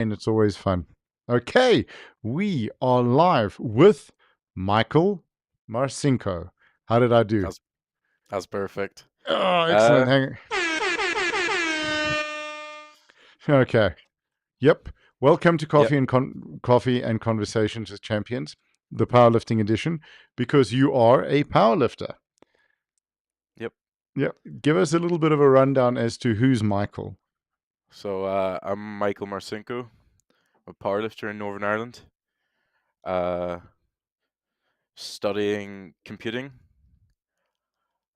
and it's always fun. Okay, we are live with Michal Marcinko. How did I do? That's that's perfect. Oh, excellent. Uh, Hang. Okay. Yep. Welcome to yep, Coffee and Conversations with Champions, the powerlifting edition, because you are a powerlifter. yep. Yep. Give us a little bit of a rundown as to who's Michal. So I'm Michal Marcinko, a powerlifter in Northern Ireland, uh, studying computing.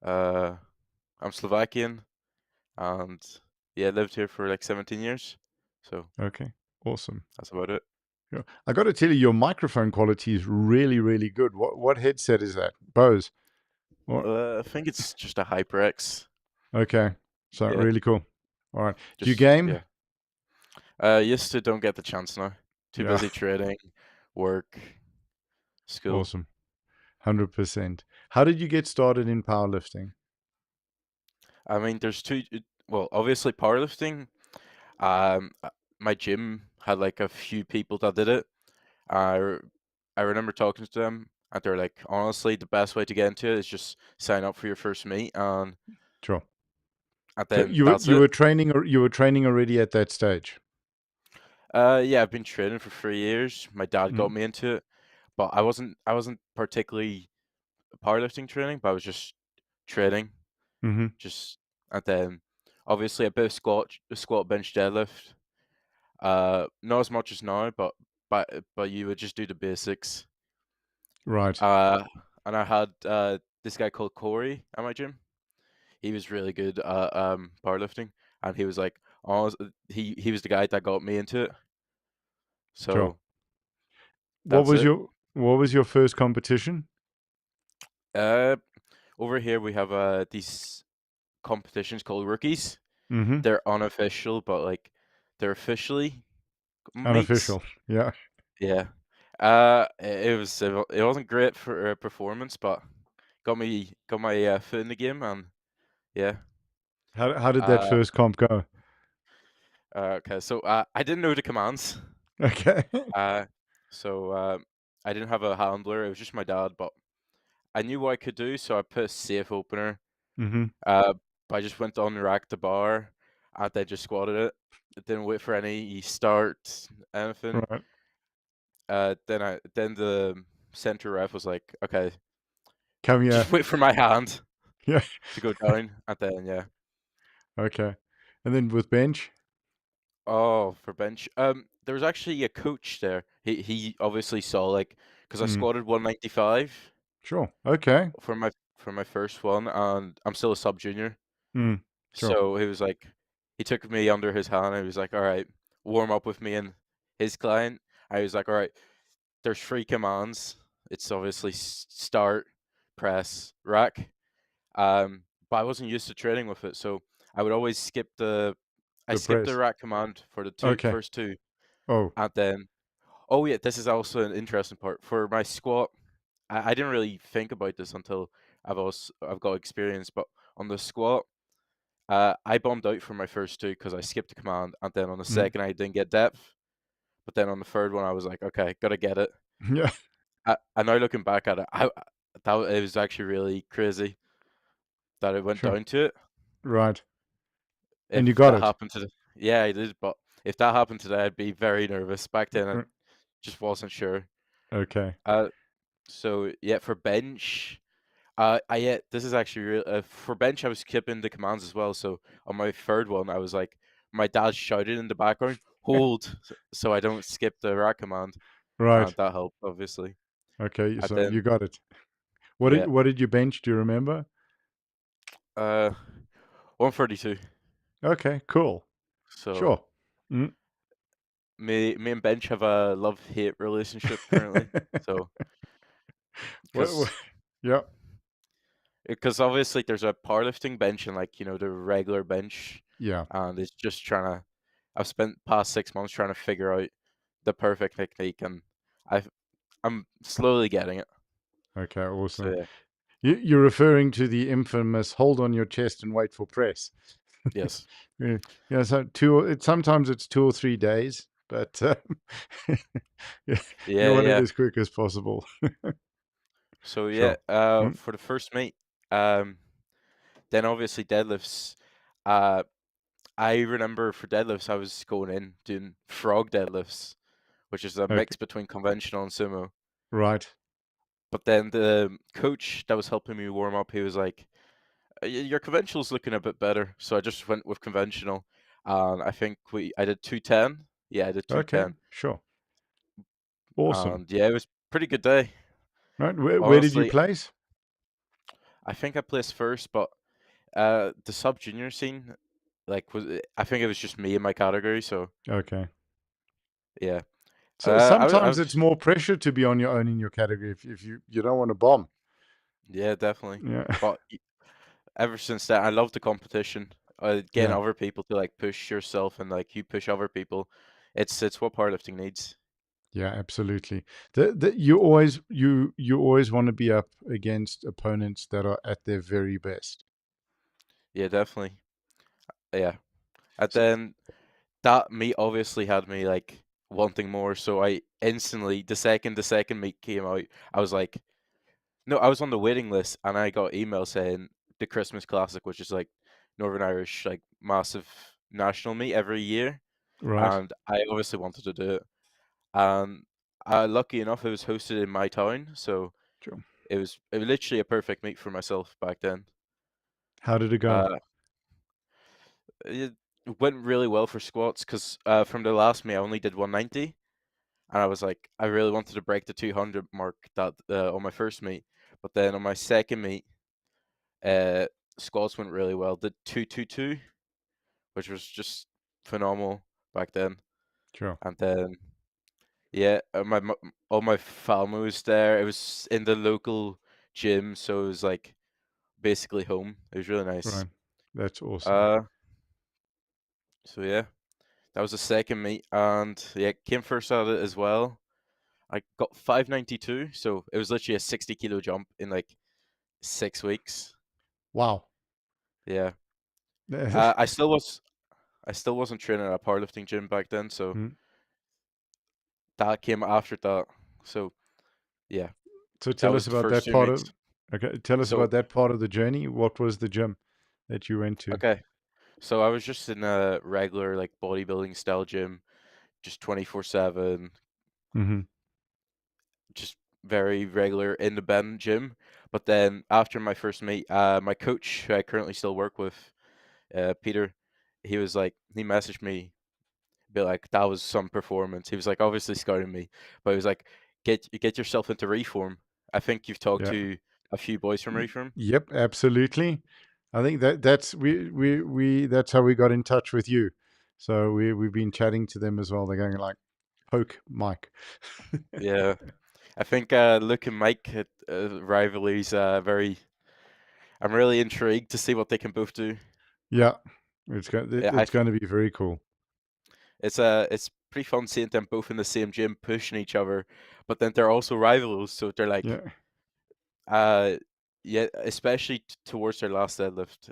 Uh, I'm Slovakian, and yeah, lived here for like 17 years. So Okay. Awesome. that's about it. Yeah. I got to tell you, your microphone quality is really, really good. What headset is that? Bose. What? I think it's just a HyperX. Okay. So Yeah, really cool. All right. Do you just game? yeah. Used to don't get the chance now. Too Yeah. busy trading, work, school. Awesome. 100%. How did you get started in powerlifting? I mean, there's two. Well, obviously powerlifting. My gym had like a few people that did it. I re- I remember talking to them, and they're like, honestly, the best way to get into it is just sign up for your first meet, Sure. and So then that's you it. were training or you were training already at that stage. Yeah, I've been training for 3 years. My dad got Mm. me into it, but I wasn't particularly powerlifting training, but I was just training, Mm-hmm. just and then obviously a bit of squat, bench, deadlift. Not as much as now, but you would just do the basics. Right. Uh, and I had this guy called Corey at my gym. He was really good at powerlifting, and he was like, honest, he was the guy that got me into it. Sure. So that's it. What was your first competition? Uh, Over here we have these competitions called rookies. Mm-hmm. They're unofficial, but like they're officially meets. Unofficial. Yeah. Yeah. It wasn't great for performance, but got my foot in the game, and yeah. How did that Uh, first comp go? okay, so I didn't know the commands. Okay. Uh, so I didn't have a handler. It was just my dad, but I knew what I could do, so I put a safe opener. Mm-hmm. Uh, I just went on rack the bar, and then just squatted it. Didn't wait for any start, anything. Right. Then the center ref was like, "Okay, Come here. just wait for my hand Yeah. to go down," and then yeah. Okay. And then with bench? Oh, for bench. There was actually a coach there. He obviously saw like because I Mm. squatted 195 Sure. Okay. for my first one, and I'm still a sub junior. Mm. Sure. So he was like, he took me under his hand. And he was like, "All right, warm up with me and his client." I was like, "All right, there's three commands. It's obviously start, press, rack." But I wasn't used to training with it, so I would always I The skipped the press. rack command for the Okay. first two, Oh. and then oh yeah, this is also an interesting part for my squat. I didn't really think about this until I've got experience, but on the squat, I bombed out for my first two because I skipped the command, and then on the Mm. second I didn't get depth, but then on the third one I was like, okay, gotta get it. Yeah. And now looking back at it, it was actually really crazy that it went Sure. down to it. Right. And you If got that it. happened to yeah, I did, but if that happened today, I'd be very nervous. Back then, I R- just wasn't sure. Okay. Uh, so yeah, for bench, I yeah, this is actually real. For bench, I was skipping the commands as well. So on my third one, I was like, my dad shouted in the background, "Hold!" So I don't skip the rack command, Right. and that helped obviously. Okay. And So you then got it. yeah, What did you bench? Do you remember? uh, 132. Okay. Cool. So Sure. Mm. me and bench have a love hate relationship currently. So what, because yeah. because obviously there's a powerlifting bench and like the regular bench, Yeah. and it's just trying to. I've spent past 6 months trying to figure out the perfect technique, and I'm slowly getting it. Okay. So Awesome. yeah, You're referring to the infamous hold on your chest and wait for press. yes, Yeah. Yeah. So sometimes it's 2 or 3 days. but yeah, you Yeah, want it yeah. as quick as possible. So yeah, Sure. Mm, for the first meet, um, then obviously deadlifts. Uh, I remember for deadlifts, I was going in doing frog deadlifts, which is a okay. mix between conventional and sumo. Right. But then the coach that was helping me warm up, he was like, Your conventional's looking a bit better." So I just went with conventional, and I think I did 210. Yeah, I did Okay. 210, Sure. Awesome. and yeah, it was a pretty good day. Right. Where did you Honestly, place? I think I placed first, but the sub junior scene, like, I think it was just me in my category. So Okay. yeah, So I sometimes was, it's more pressure to be on your own in your category if you don't want to bomb. yeah, definitely. Yeah. But ever since that, I love the competition. Getting Yeah. other people to like push yourself and like you push other people. It's what powerlifting needs. Yeah, absolutely. You always want to be up against opponents that are at their very best. Yeah, definitely. Yeah. And So, then that meet obviously had me like wanting more. So I instantly, the second meet came out, I was like, no, I was on the waiting list, and I got email saying the Christmas Classic, which is like Northern Irish like massive national meet every year, right. and I obviously wanted to do it. And lucky enough, it was hosted in my town, so Sure. it was literally a perfect meet for myself back then. How did it go? Uh, it went really well for squats because from the last meet I only did 190, and I was like, I really wanted to break the 200 mark that on my first meet, but then on my second meet, uh, squats went really well. Did 222, which was just phenomenal back then, Sure. and then yeah, all my family was there. It was in the local gym, so it was like basically home. It was really nice. Right. That's awesome. Uh, so yeah, that was the second meet, and yeah, came first at it as well. I got 592, so it was literally a 60-kilo jump in like 6 weeks. Wow. Yeah, Mm. I still wasn't training at a powerlifting gym back then, so that came after that. So yeah, So that tell us was the about first that two part of meets. okay, tell us So about that part of the journey. What was the gym that you went to? okay, so I was just in a regular like bodybuilding style gym, just 24/7, Hmm. just very regular independent gym. But then after my first meet, my coach, who I currently still work with, Peter, he messaged me, be like, that was some performance. He was like, obviously scouting me, but he was like, get yourself into reform. I think you've talked Yeah. to a few boys from reform. Yep, absolutely. I think that's we that's how we got in touch with you. So we've been chatting to them as well. They're going like poke Mike. Yeah, I think Luke and Mike at rivalries very. I'm really intrigued to see what they can both do. Yeah, Yeah, it's going to be very cool. it's pretty fun seeing them both in the same gym pushing each other, but then they're also rivals, so they're like, Yeah, uh, yeah, especially towards their last deadlift,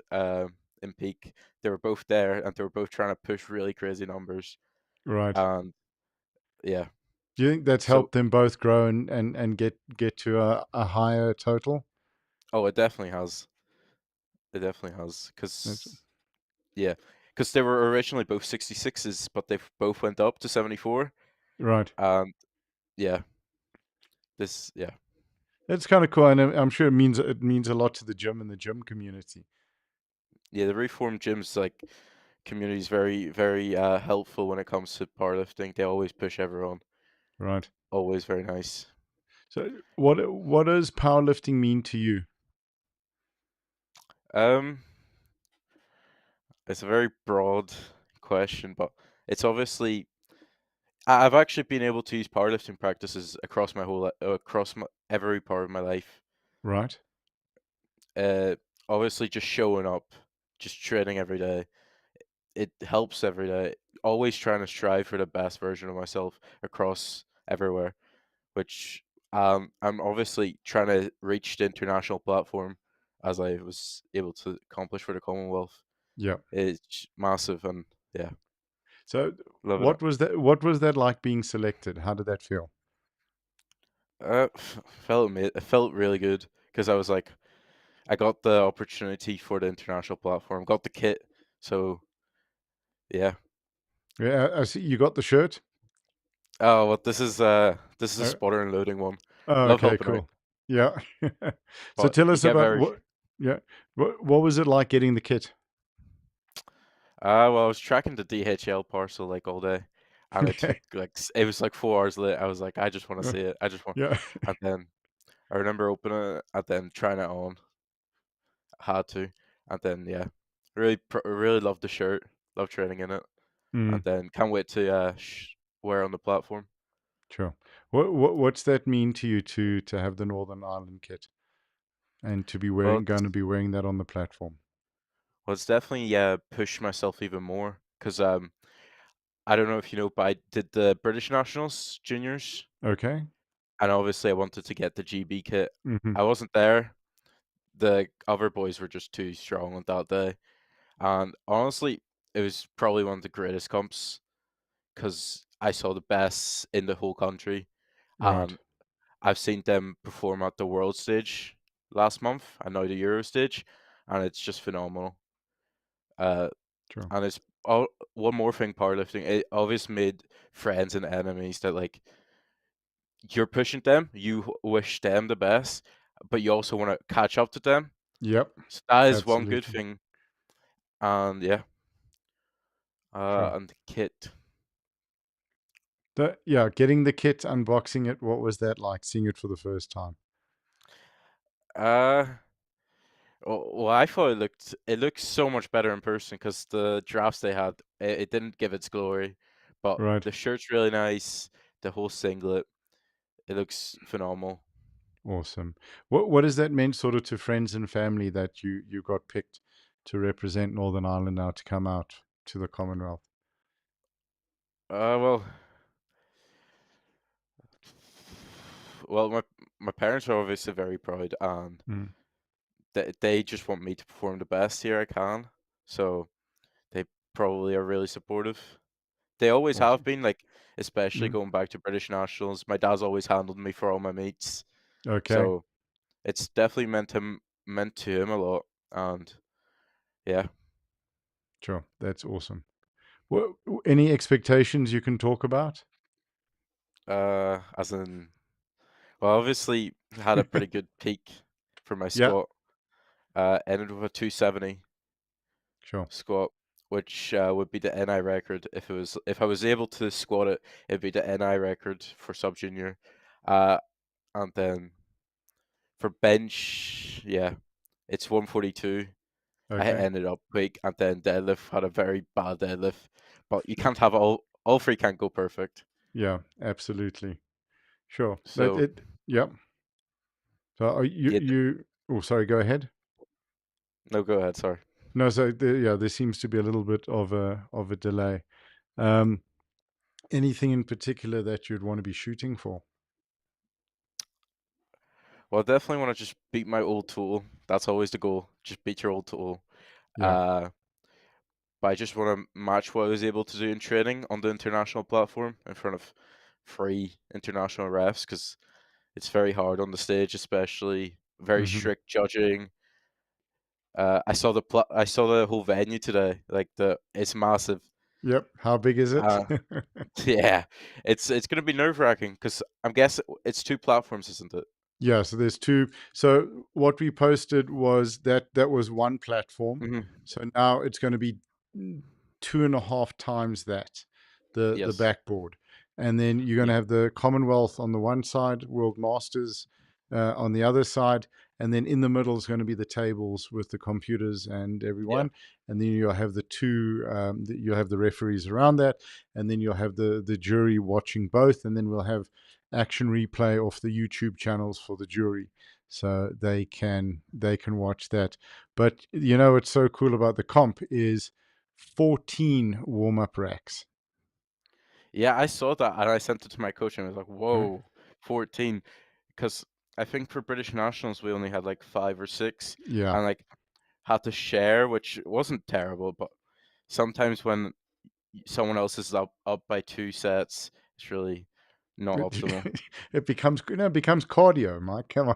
in peak, they were both there and they were both trying to push really crazy numbers, right. and yeah, Do you think that's so helped them both grow and get to a higher total? oh, it definitely has, That's yeah, because they were originally both 66s, but they both went up to 74, right. and yeah, yeah. That's kind of cool, and I'm sure it means a lot to the gym and the gym community. Yeah, the reformed gyms like community is very, very helpful when it comes to powerlifting. They always push everyone. Right. Always very nice. So what does powerlifting mean to you? Um, it's a very broad question, but it's obviously I've actually been able to use powerlifting practices across across every part of my life. Right. Uh, Obviously just showing up, just training every day. It helps every day. Always trying to strive for the best version of myself across everywhere, which I'm obviously trying to reach the international platform as I was able to accomplish for the Commonwealth. Yeah. It's massive, and yeah, So, Love it. what was that like being selected? How did that feel? It felt really good because I was like, I got the opportunity for the international platform, got the kit, so yeah. Yeah, I see you got the shirt. Oh, well, this is a Uh, spotter and loading one. oh, Love okay, helping out, cool. Yeah. So but tell you us get about very. what. Yeah, what was it like getting the kit? Well, I was tracking the DHL parcel like all day, and it took Okay. like it was like 4 hours late. I was like, I just want to Uh, see it. I just want, yeah. and then I remember opening it and then trying it on. Had to, and then yeah, really loved the shirt. Love training in it, and Mm, then can't wait to wear on the platform. sure. What's that mean to you to have the Northern Ireland kit and to be Well, going to be wearing that on the platform? it's definitely pushed myself even more because I don't know if you know, but I did the British Nationals juniors, Okay. and obviously I wanted to get the GB kit. Hmm. I wasn't there. The other boys were just too strong on that day, and honestly, it was probably one of the greatest comps because I saw the best in the whole country, Right. and I've seen them perform at the world stage last month and now the Euro stage, and it's just phenomenal. Uh, Sure. and it's all one more thing, powerlifting. It obviously made friends and enemies that like you're pushing them, you wish them the best, but you also want to catch up to them. Yep. So that is one good Absolutely. thing. And yeah, Sure. and the kit. Yeah, getting the kit, unboxing it. What was that like? Seeing it for the first time. Uh, well, I thought it looked so much better in person because the drafts they had, it didn't give its glory, but Right. the shirt's really nice. The whole singlet, it looks phenomenal. Awesome. What does that mean sort of to friends and family that you got picked to represent Northern Ireland now to come out to the Commonwealth? Well, my parents are obviously very proud, and Mm, they just want me to perform the best here I can. So they probably are really supportive. They always have awesome. been, like especially Mm, going back to British nationals. My dad's always handled me for all my meets, okay. so it's definitely meant to him a lot. And yeah, Sure. That's awesome. Any expectations you can talk about? as in, well, obviously had a pretty good peak for my Yeah. squat. Ended with a 270 Sure. squat, which would be the NI record if I was able to squat it. It'd be the NI record for sub junior. Uh, and then for bench, yeah, it's 142. I Okay. ended up quick, and then deadlift had a very bad deadlift, but you can't have all three can't go perfect. Yeah. Absolutely. Sure. That So it. Yeah. So are yeah, you. Oh, sorry. Go ahead. no, go ahead. Sorry. No. So yeah, there seems to be a little bit of a delay. Um, Anything in particular that you'd want to be shooting for? Well, I definitely want to just beat my old tool. That's always the goal. Just beat your old tool. Yeah. Uh, but I just want to match what I was able to do in training on the international platform in front of free international refs because it's very hard on the stage, especially very Hmm. strict judging. I saw the whole venue today. Like it's massive. Yep. How big is it? Uh, yeah, it's gonna be nerve wracking because I'm guessing it's two platforms, isn't it? Yeah, so there's two. So what we posted was that was one platform. Hmm. So now it's going to be two and a half times that, the Yes. backboard. And then you're going Yeah. to have the Commonwealth on the one side, World Masters on the other side, and then in the middle is going to be the tables with the computers and Yeah. everyone. And then you'll have you'll have the referees around that, and then you'll have the jury watching both, and then we'll have action replay off the YouTube channels for the jury, so they can watch that. But you know what's so cool about the comp is 14 warm up racks. Yeah, I saw that and I sent it to my coach and I was like, Right? "Whoa, 14." Because I think for British nationals we only had like 5 or 6, Yeah. and like had to share, which wasn't terrible, but sometimes when someone else is up by 2 sets. It's really not It, optimal. it becomes, it becomes cardio, Mike. Come on.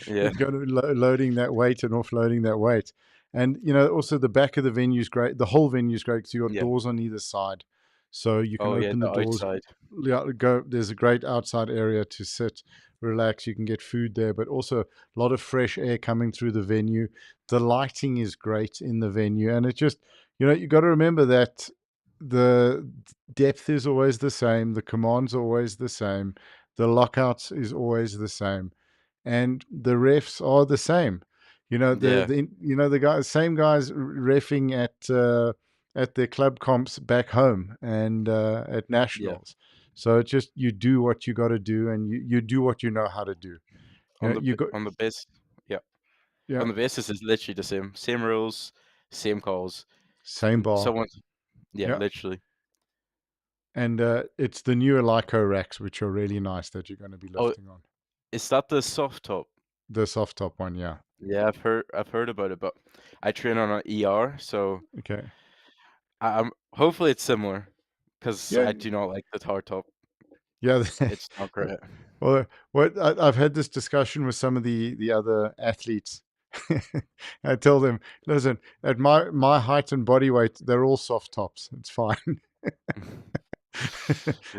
Yeah. You've got to loading that weight and offloading that weight. And, also the back of the venue is great. The whole venue is great because you've got Yeah. doors on either side. So you can Oh yeah, open the the doors, outside. yeah, go. There's a great outside area to sit, relax. You can get food there, but also a lot of fresh air coming through the venue. The lighting is great in the venue. And it just, you got to remember that the depth is always the same. The commands are always the same. The lockouts is always the same, and the refs are the same. Yeah. The guys, same guys refing at their club comps back home and at Yeah. nationals. So it's just you do what you got to do, and you do what you know how to do. You got, On the base. Yeah. yeah, On the basis is literally the same. Same rules, same calls. same bar, Someone yeah, yeah. literally. And it's the newer Lyco racks which are really nice that you're going to be Oh, lifting on. is that the soft top? The soft top one, yeah. Yeah, I've heard about it, but I train on an ER, so Okay. I'm hopefully it's similar, because Yeah, I do not like the hard top. yeah. It's not great. Well, I've had this discussion with some of the other athletes. I tell them, listen, at my height and body weight, they're all soft tops. It's fine.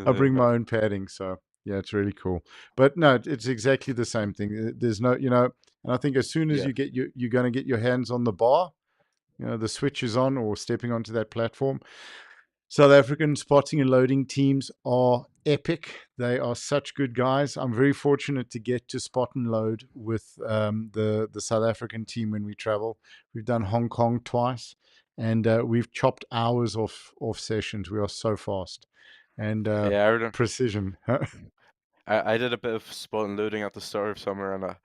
I bring Yeah. my own padding, so yeah, it's really cool. But no, it's exactly the same thing. There's no, and I think as soon as Yeah. you're going to get your hands on the bar, the switch is on or stepping onto that platform. South African spotting and loading teams are epic. They are such good guys. I'm very fortunate to get to spot and load with the South African team when we travel. We've done Hong Kong twice, and we've chopped hours off sessions. We are so fast and Yeah, precision. I did a bit of spot and loading at the start of summer, and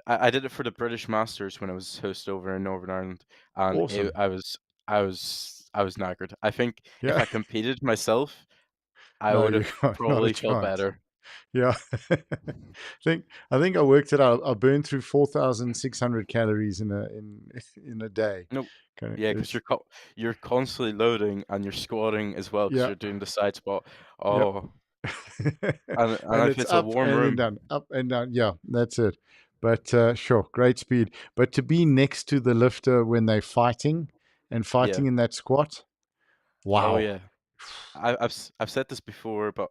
I did it for the British Masters when I was host over in Northern Ireland, and Awesome. I was knackered. I think if Yeah. I competed myself, I No, would you have can't. Not a probably felt chance. better. Yeah. I think I worked it out. I burned through 4,600 calories in a day. No, Kind of, yeah, because it's you're constantly loading and you're squatting as well because yeah, you're doing the side spot. yep. Oh, and And if it's it's a up warm and then room, down, up and down. Yeah, that's it. But sure, great speed. But to be next to the lifter when they're fighting and yeah. fighting in that squat, Oh wow. yeah. I've said this before, but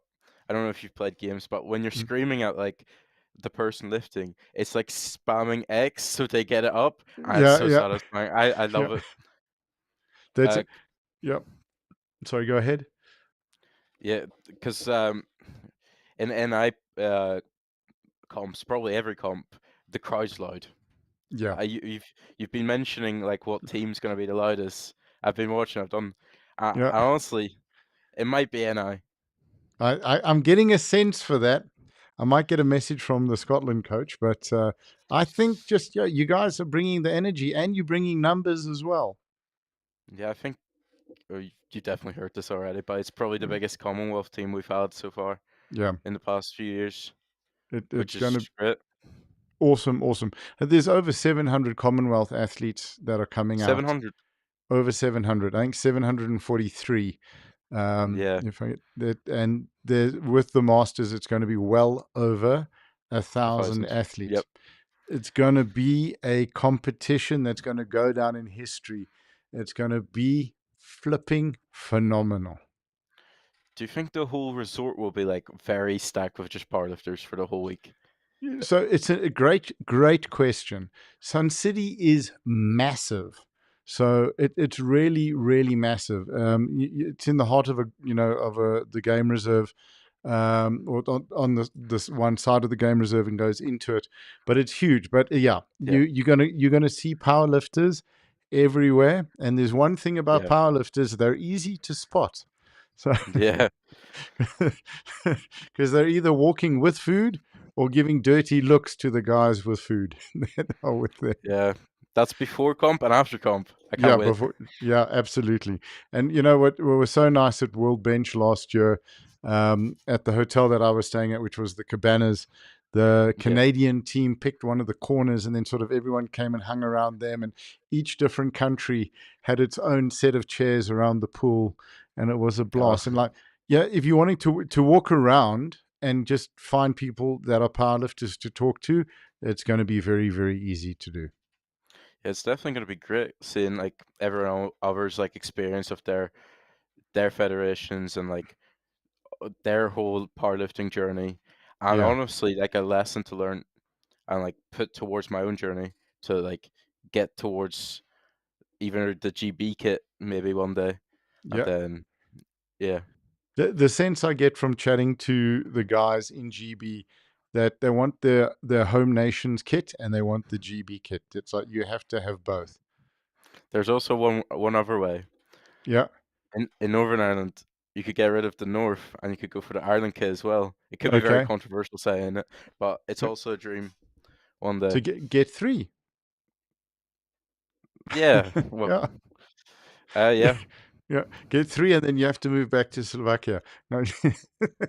I don't know if you've played games, but when you're Mm. screaming at like the person lifting, it's like spamming X so they get it up, and it's Yeah, so yeah, satisfying. I yeah. love it. That's Uh, it. Yep. Sorry, go ahead. yeah, because in I comps, probably every comp, the crowd's loud. Yeah, You've been mentioning like what team's gonna be the loudest. I've been watching. I've done. yeah. Honestly, it might be NI. I'm getting a sense for that. I might get a message from the Scotland coach, but I think just yeah, you guys are bringing the energy and you're bringing numbers as well. Yeah, I think you definitely heard this already, but it's probably the Mm. biggest Commonwealth team we've had so far Yeah, in the past few years, which it's going is to great. awesome, awesome. There's over 700 Commonwealth athletes that are coming out. 700. Over 700, I think 743. Yeah, If I that and there with the Masters, it's going to be well over 1,000 1,000. athletes. Yep. It's going to be a competition that's going to go down in history. It's going to be flipping phenomenal. Do you think the whole resort will be like very stacked with just powerlifters for the whole week? So it's a great, great question. Sun City is massive. So it's really, really massive. It's in the heart of the game reserve, or on this one side of the game reserve and goes into it. But it's huge. But yeah, Yeah, you're gonna see powerlifters everywhere. And there's one thing about yeah, powerlifters: they're easy to spot. So yeah, because they're either walking with food or giving dirty looks to the guys with food that are with them. yeah. That's before comp and after comp. I can't Yeah, wait. before, yeah, absolutely. And you know what was so nice at World Bench last year, at the hotel that I was staying at, which was the Cabanas. the Yeah. Canadian team picked one of the corners, and then sort of everyone came and hung around them, and each different country had its own set of chairs around the pool, and it was a Uh, blast. And like, yeah, if you're wanting to walk around and just find people that are powerlifters to talk to, it's going to be very, very easy to do. it's definitely gonna be great seeing like everyone others like experience of their federations and like their whole powerlifting journey, and Yeah, honestly, like a lesson to learn and like put towards my own journey to like get towards even the GB kit maybe one day, and yeah. then yeah, The sense I get from chatting to the guys in GB that they want their home nations kit and they want the GB kit. It's like you have to have both. there's also one other way Yeah. in Northern Ireland. You could get rid of the North and you could go for the Ireland kit as well. It could be very Okay. controversial saying it, but it's Yeah. also a dream one day. To get three. Yeah, well, Yeah. yeah, Yeah. Get three and then you have to move back to Slovakia. No.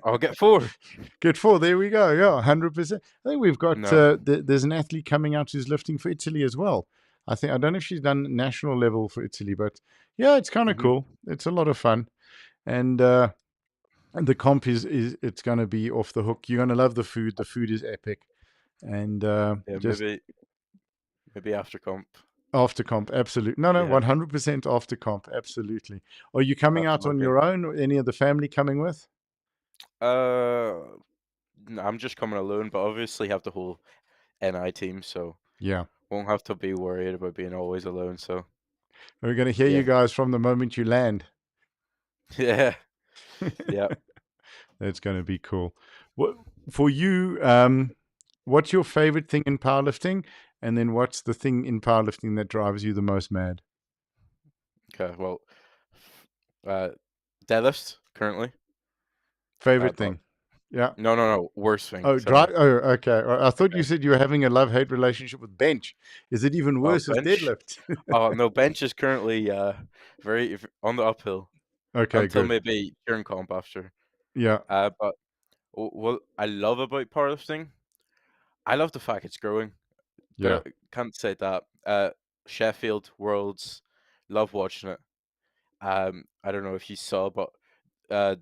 I'll get four. Get four. There we go. Yeah, 100%. I think we've got No. there's an athlete coming out who's lifting for Italy as well. I don't know if she's done national level for Italy, but yeah, it's kind of Hmm. cool. It's a lot of fun. And the comp is it's going to be off the hook. You're going to love the food. The food is epic, and Yeah, just maybe after comp. after comp, absolutely. No, no, Yeah, 100% after comp, absolutely. Are you coming after out on booking. your own, or any of the family coming with? Uh, I'm just coming alone, but obviously have the whole NI team, so Yeah, won't have to be worried about being always alone. So we're going to hear you yeah, guys from the moment you land. yeah, yeah. That's going to be cool. What for you? What's your favorite thing in powerlifting, and then what's the thing in powerlifting that drives you the most mad? Okay, well, uh, deadlifts currently. Favorite But thing? Yeah. no, worst thing. Oh, Sorry. Oh, okay. I thought you Okay. said you were having a love-hate relationship with bench. Is it even worse with Bench. deadlift? Oh no, bench is currently on the uphill Okay, until good. maybe during comp after. Yeah, But what I love about powerlifting, I love the fact it's growing. yeah, There can't say that. Sheffield Worlds, love watching it. I don't know if you saw, but uh,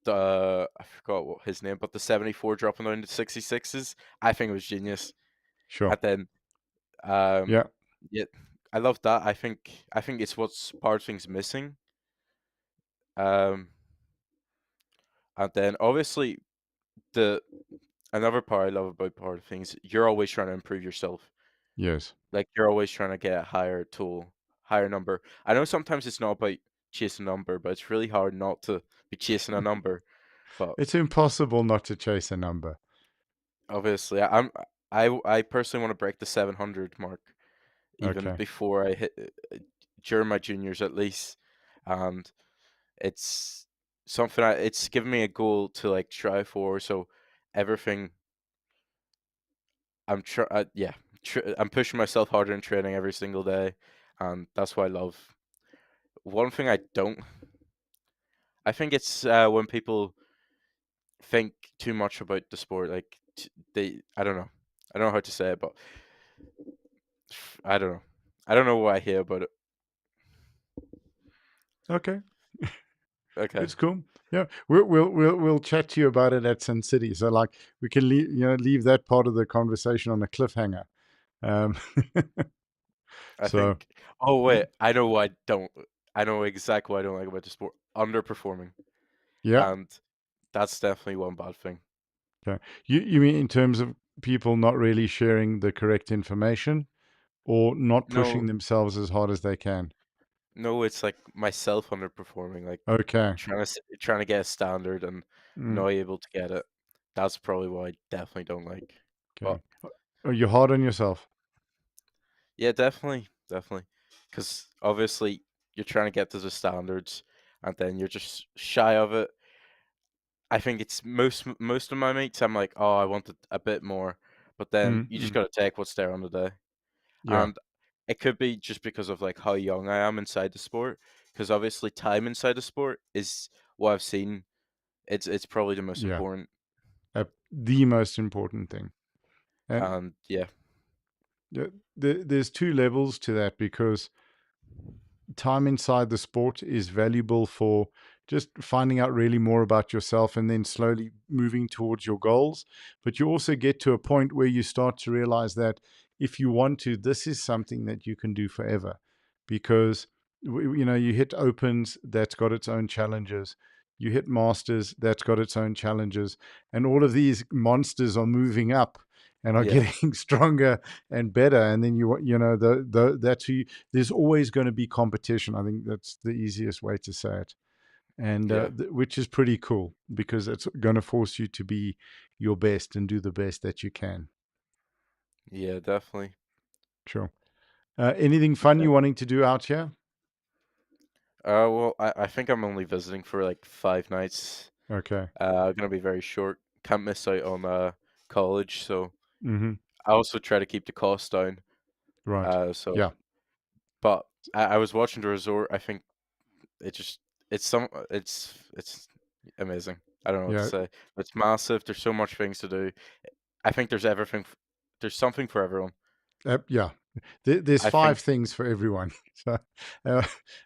I forgot what his name, but the 74 dropping down to 66s, I think it was genius. sure. And then um, Yeah, yeah, I love that. I think it's what's part of things missing. Um, and then obviously the another part I love about part of things, you're always trying to improve yourself. yes. Like you're always trying to get a higher tool, higher number. I know sometimes it's not about chasing a number, but it's really hard not to be chasing a number. But It's impossible not to chase a number. obviously, I personally want to break the 700 mark even Okay. before I hit during my juniors at least, and it's something it's given me a goal to like try for. So everything yeah, I'm pushing myself harder in training every single day, and that's why I love. One thing I don't, I think it's when people think too much about the sport, like I don't know how to say it, but I don't know, I don't know what I hear about it. Okay. Okay, It's cool. Yeah, we'll chat to you about it at Sun City. So like we can leave that part of the conversation on a cliffhanger. Um, I so think. Oh yeah, wait, I know what I don't. I know exactly what I don't like about the sport: underperforming, yeah. and that's definitely one bad thing. Okay. You mean in terms of people not really sharing the correct information or not No, pushing themselves as hard as they can? no, it's like myself underperforming, like Okay. trying to get a standard and Mm, not able to get it. That's probably what I definitely don't like. But okay. Are you hard on yourself? yeah, definitely, because obviously you're trying to get to the standards, and then you're just shy of it. I think it's most of my mates. I'm like, oh, I wanted a bit more, but then Mm, you just mm, gotta take what's there on the day, yeah. and it could be just because of like how young I am inside the sport. Because obviously, time inside the sport is what I've seen. It's probably the most Yeah. important. The most important thing. And and yeah, there's two levels to that because time inside the sport is valuable for just finding out really more about yourself and then slowly moving towards your goals. But you also get to a point where you start to realize that if you want to, this is something that you can do forever because you hit opens, that's got its own challenges. You hit masters, that's got its own challenges, and all of these monsters are moving up and are yeah, getting stronger and better. And then that's who there's always going to be competition. I think that's the easiest way to say it, and yeah, which is pretty cool because it's going to force you to be your best and do the best that you can. yeah, definitely. Sure. Anything fun Yeah. you wanting to do out here? Well, I think I'm only visiting for like 5 nights. Okay. Gonna be very short. Can't miss out on college, so Mm-hmm. I also try to keep the cost down. Right. So, Yeah. but I was watching the resort. I think it just it's amazing. I don't know what to Yeah. say. It's massive. There's so much things to do. I think there's everything. There's something for everyone. Yeah. There's I think five things for everyone. So, uh,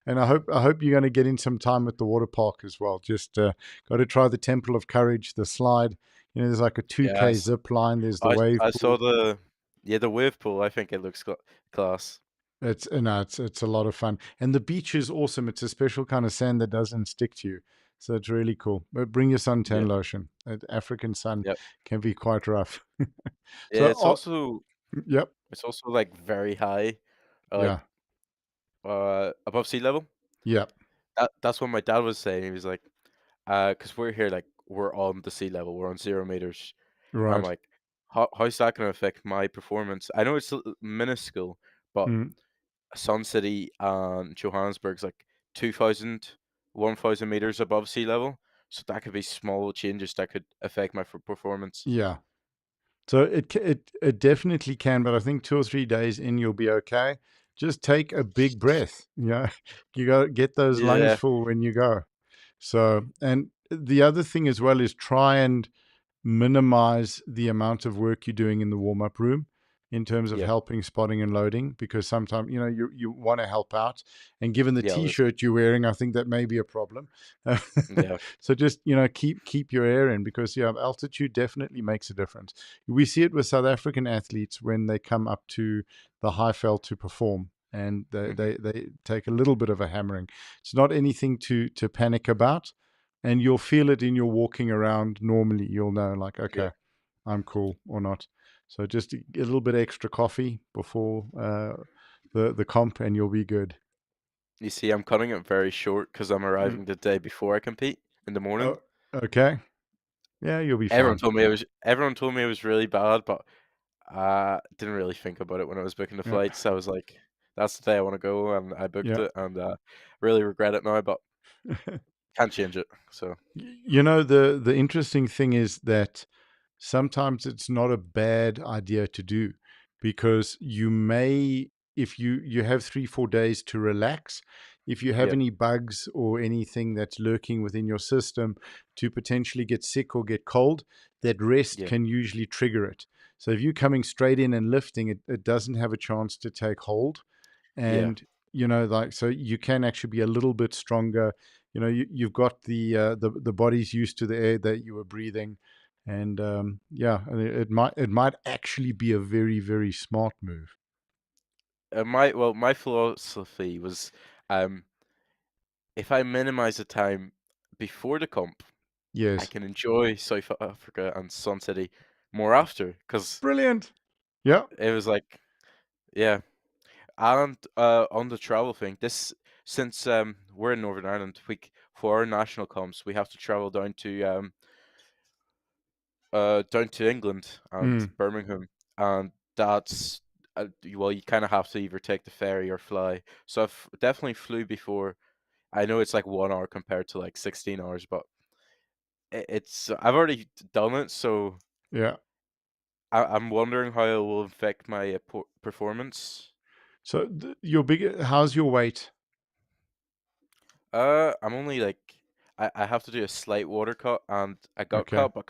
and I hope you're going to get in some time at the water park as well. Just got to try the Temple of Courage, the slide. There's like a 2K yes. zip line. There's the I wave saw pool. the wave pool. I think it looks class. It's no, it's a lot of fun, and the beach is awesome. It's a special kind of sand that doesn't stick to you, so it's really cool. But bring your Yeah. suntan lotion. African sun Yep. can be quite rough. Yeah, So, yep, it's also like very high, like yeah, above sea level. yep, That's what my dad was saying. He was like, because we're here, like we're on the sea level, we're on 0 meters. I'm right, like, how's that going to affect my performance? I know it's minuscule, but mm, Sun City and Johannesburg's like 2,000, 1,000 meters above sea level, so that could be small changes that could affect my performance. yeah. So it definitely can, but I think 2 or 3 days in you'll be okay. Just take a big breath. You got to get those lungs Yeah, full when you go. So, and the other thing as well is try and minimize the amount of work you're doing in the warm up room in terms of yeah, helping, spotting, and loading, because sometimes you want to help out. And given the yeah, obviously. T-shirt you're wearing, I think that may be a problem. Yeah, So just keep your air in because altitude definitely makes a difference. We see it with South African athletes when they come up to the high fell to perform. And they, hmm they, they take a little bit of a hammering. It's not anything to panic about, and you'll feel it in your walking around normally. You'll know, like, yeah. okay, I'm cool or not. So just a little bit extra coffee before the comp, and you'll be good. You see, I'm cutting it very short because I'm Mm. arriving the day before I compete in the morning. Oh, okay. Yeah, you'll be fine. Everyone told me it was really bad, but I didn't really think about it when I was booking the Yeah, flights. I was like, that's the day I want to go, and I booked yeah. it, and really regret it now, but can't change it. So The interesting thing is that sometimes it's not a bad idea to do because you may, if you have 3 4 days to relax, if you have yeah, any bugs or anything that's lurking within your system to potentially get sick or get cold, that rest yeah, can usually trigger it. So if you're coming straight in and lifting, it doesn't have a chance to take hold. yeah. And like, so you can actually be a little bit stronger. You've got the body's used to the air that you were breathing. And yeah, and it might actually be a very, very smart move. My philosophy was, um, if I minimize the time before the comp, I Yes. can enjoy South Africa and Sun City more after, because Brilliant. Yeah. it was like, yeah. And on the travel thing, this since we're in Northern Ireland, for our national comps, we have to travel down to England and Mm, Birmingham, and that's well, you kind of have to either take the ferry or fly. So I've definitely flew before. I know it's like 1 hour compared to like 16 hours, but it's I've already done it, so yeah. I'm wondering how it will affect my performance. So how's your weight? I'm only like I have to do a slight water cut and a gut Okay. cut, but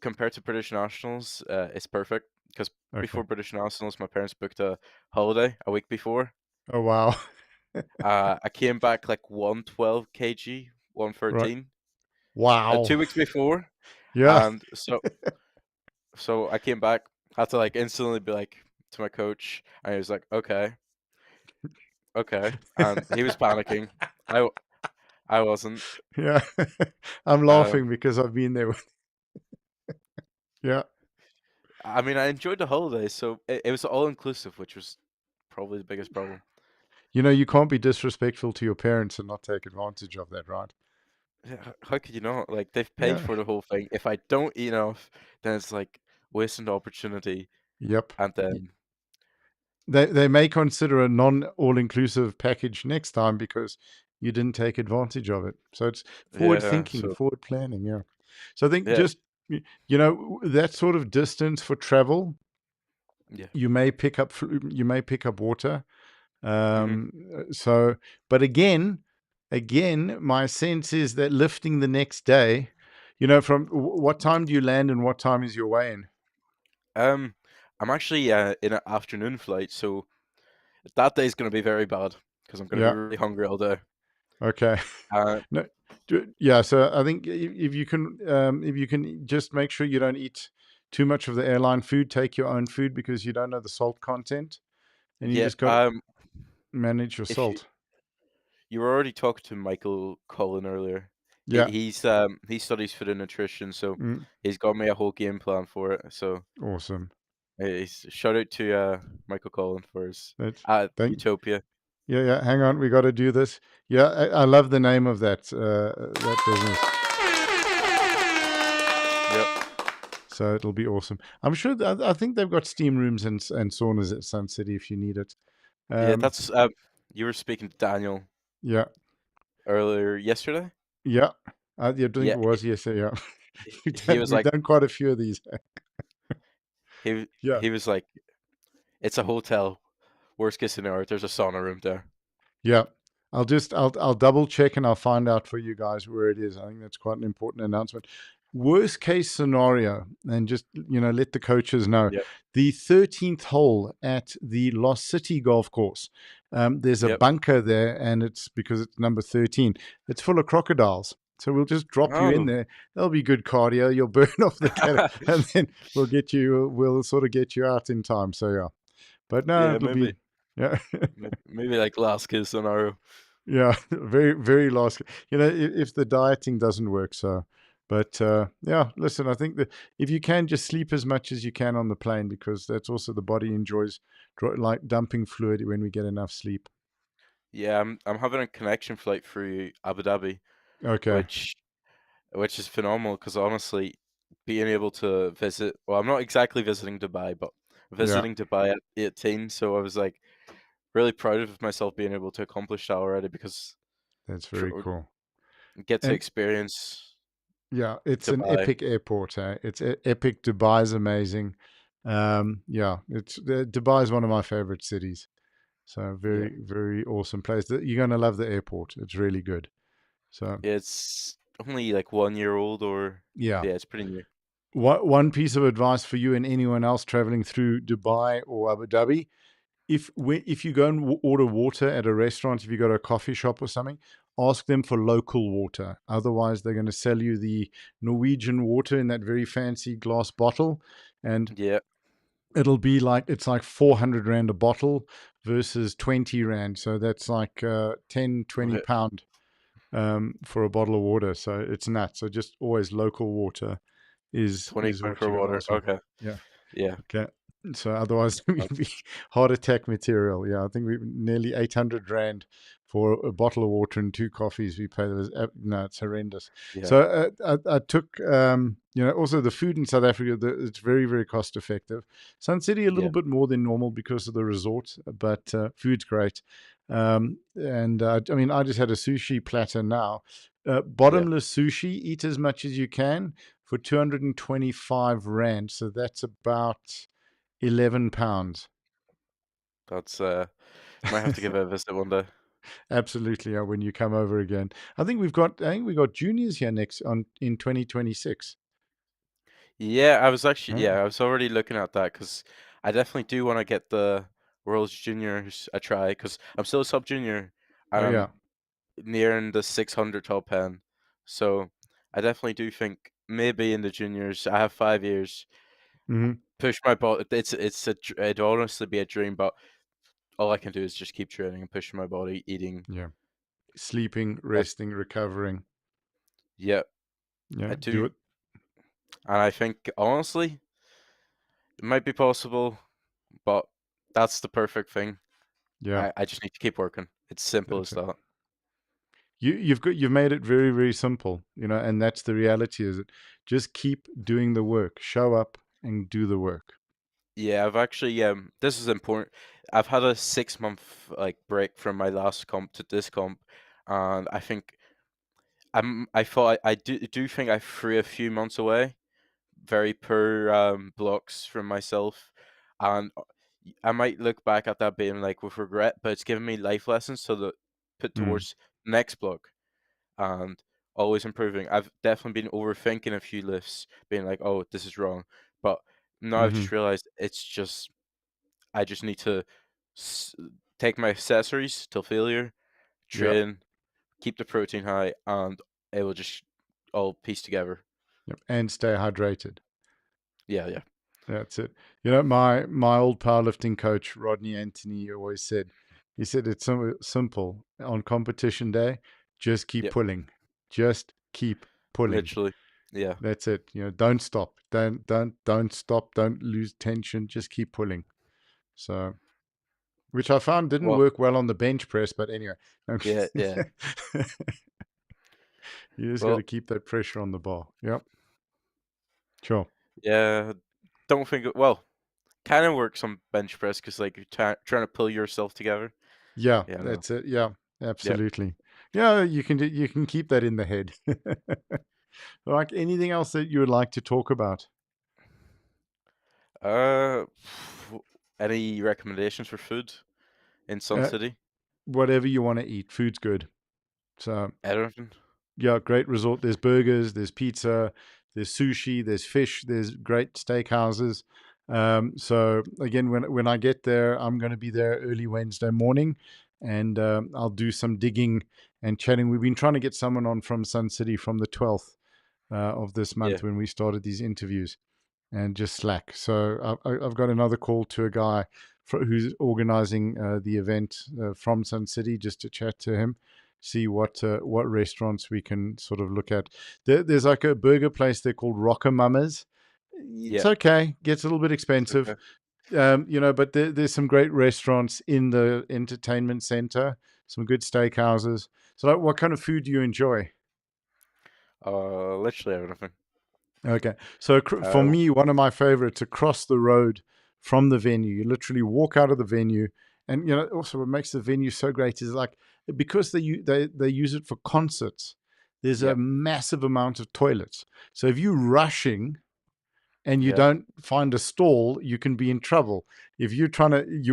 compared to British nationals, it's perfect because Okay. before British nationals, my parents booked a holiday a week before. Oh wow. I came back like 112 kg, Right. 113, Wow. 2 weeks before, Yeah. and so I came back, had to like instantly be like to my coach, and he was like, "Okay, okay," and he was panicking. I wasn't. Yeah. I'm Um, laughing because I've been there with yeah. I mean, I enjoyed the holiday, so it was all inclusive, which was probably the biggest problem. You know, you can't be disrespectful to your parents and not take advantage of that, right? Yeah, how could you not? Like they've paid Yeah. for the whole thing. If I don't eat enough, then it's like wasting the opportunity. Yep. And Y- then they may consider a non all inclusive package next time because you didn't take advantage of it. So it's forward yeah, thinking, so forward planning. Yeah. So I think yeah, just you know that sort of distance for travel, yeah. you may pick up water. Hmm. So, but again, my sense is that lifting the next day, you know, from what time do you land and what time is your weigh in? Um, I'm actually in an afternoon flight, so that day's gonna be very bad because I'm gonna be Yeah. really hungry all day. Okay. Uh, No. Yeah. So I think if you can just make sure you don't eat too much of the airline food, take your own food because you don't know the salt content, and you yeah. just got to manage your If you salt. you were already talking to Michael Cullen earlier, Yeah. he studies food and nutrition, so Mm, he's got me a whole game plan for it. So awesome. shout out to Michael Cullen for his That's at thank Utopia. Yeah, yeah. Hang on, we got to do this. Yeah, I love the name of that business. Yep. So it'll be awesome. I'm sure. I think they've got steam rooms and saunas at Sun City if you need it. Yeah, Um, that's you were speaking to Daniel yeah, earlier yesterday. yeah. Yeah, I think Yeah, it was yes. Yeah, he was we've like done quite a few of these. Yeah, he was like it's a hotel. Worst case scenario, there's a sauna room there. yeah. I'll double check and I'll find out for you guys where it is. I think that's quite an important announcement. Worst case scenario, and just let the coaches know. Yep. The 13th hole at the Lost City golf course. There's a Yep. bunker there, and it's because it's number 13. It's full of crocodiles. So we'll just drop you in Oh. there. That'll be good cardio. You'll burn off the and then we'll sort of get you out in time. So yeah. But no, Yeah, it'll be yeah. maybe like last case scenario. Yeah, very, very last. If the dieting doesn't work, so. But yeah, listen, I think that if you can just sleep as much as you can on the plane, because that's also the body enjoys, like dumping fluid when we get enough sleep. Yeah, I'm having a connection flight through Abu Dhabi, Okay. which which is phenomenal because honestly, being able to visit, well, I'm not exactly visiting Dubai, but Yeah, visiting Dubai at 18, so I was like really proud of myself being able to accomplish that already because that's very tr- cool. get to And experience yeah, it's an Dubai. epic airport. It's epic. Dubai is amazing. Yeah, Dubai is one of my favorite cities. So Yeah, very, very awesome place. You're going to love the airport. It's really good. So it's only like 1 year old, or yeah. yeah, it's pretty new. One piece of advice for you and anyone else traveling through Dubai or Abu Dhabi: if you go and order water at a restaurant, if you go to a coffee shop or something, ask them for local water. Otherwise, they're going to sell you the Norwegian water in that very fancy glass bottle, and Yeah, it'll be like it's like 400 rand a bottle versus 20 rand. So that's like 10, 20 okay, pound for a bottle of water. So it's nuts. So just always local water is 20 quid what for you got to water. ask for. Okay, Yeah. yeah, Okay. So otherwise we'd be that's heart attack material. Yeah, I think we nearly 800 rand for a bottle of water and two coffees we pay. No, it's horrendous. yeah, So I took, also the food in South Africa, it's very, very cost effective. Sun City, a little yeah, bit more than normal because of the resort, but food's great. And I mean, I just had a sushi platter now. yeah. Bottomless sushi, eat as much as you can for 225 rand. So that's about 11 pounds. That's might have to give it a visit one day. Absolutely. Yeah, when you come over again. I think we got juniors here next on in 2026. Yeah, I was actually Huh? yeah, I was already looking at that because I definitely do want to get the World's Juniors a try because I'm still a sub junior Oh and yeah. I'm nearing the 600 top 10. So I definitely do think maybe in the juniors I have 5 years Hmm. push my body. It'd honestly be a dream, but all I can do is just keep training and pushing my body, eating. Yeah. Sleeping, That's resting, recovering. yeah, Yeah. I Do do, it. and I think honestly it might be possible, but that's the perfect thing. Yeah. I just need to keep working. It's simple as That's it. that. You've made it very, very simple, and that's the reality, is it? Just keep doing the work. Show up and do the work. Yeah, I've actually this is important. I've had a 6 month like break from my last comp to this comp, and I think I thought I do think I threw a few months away, very poor blocks from myself, and I might look back at that being like with regret, but it's given me life lessons so that put Mm, towards next block and always improving. I've definitely been overthinking a few lifts, being like, oh, this is wrong, but now I've hmm. just realized it's just I just need to s- take my accessories till failure, Yep. train, keep the protein high, and it will just all piece together. Yep. And stay hydrated. Yeah, yeah, That's it. My old powerlifting coach, Rodney Anthony, always said, he said it's so simple. On competition day, just keep yeah, pulling. Just keep pulling. literally, yeah. That's it. Don't stop. Don't stop. Don't lose tension. Just keep pulling. So, which I found didn't Well, work well on the bench press, but anyway. yeah, yeah. You just got to Well, keep that pressure on the bar. Yep. Sure. yeah. Don't think well. Kind of works on bench press because like you're trying to pull yourself together. Yeah, Yeah, no. that's it. Yeah, Yeah. absolutely. Yeah, you can keep that in the head. Like anything else that you would like to talk about? Uh, any recommendations for food in Sun Uh, City? Whatever you want to eat, food's good. So Everything? yeah, great resort. There's burgers, there's pizza, there's sushi, there's fish, there's great steakhouses. So again, when I get there, I'm going to be there early Wednesday morning, and I'll do some digging and chatting. We've been trying to get someone on from Sun City from the 12th of this Yeah, month when we started these interviews, and just slack. So I've got another call to a guy who's organizing the event from Sun City, just to chat to him, see what restaurants we can sort of look at. There's like a burger place there called Rocker Mamas. It's yeah. okay, gets a little bit It's expensive, okay. but there's some great restaurants in the entertainment center, some good steakhouses. So, like, what kind of food do you enjoy? Literally everything. Okay. So for Uh, me, one of my favorites, across the road from the venue, you literally walk out of the venue. And also what makes the venue so great is, like, because they use it for concerts, there's a yep. massive amount of toilets. So if you're rushing and you Yeah. don't find a stall, you can be in trouble. If you're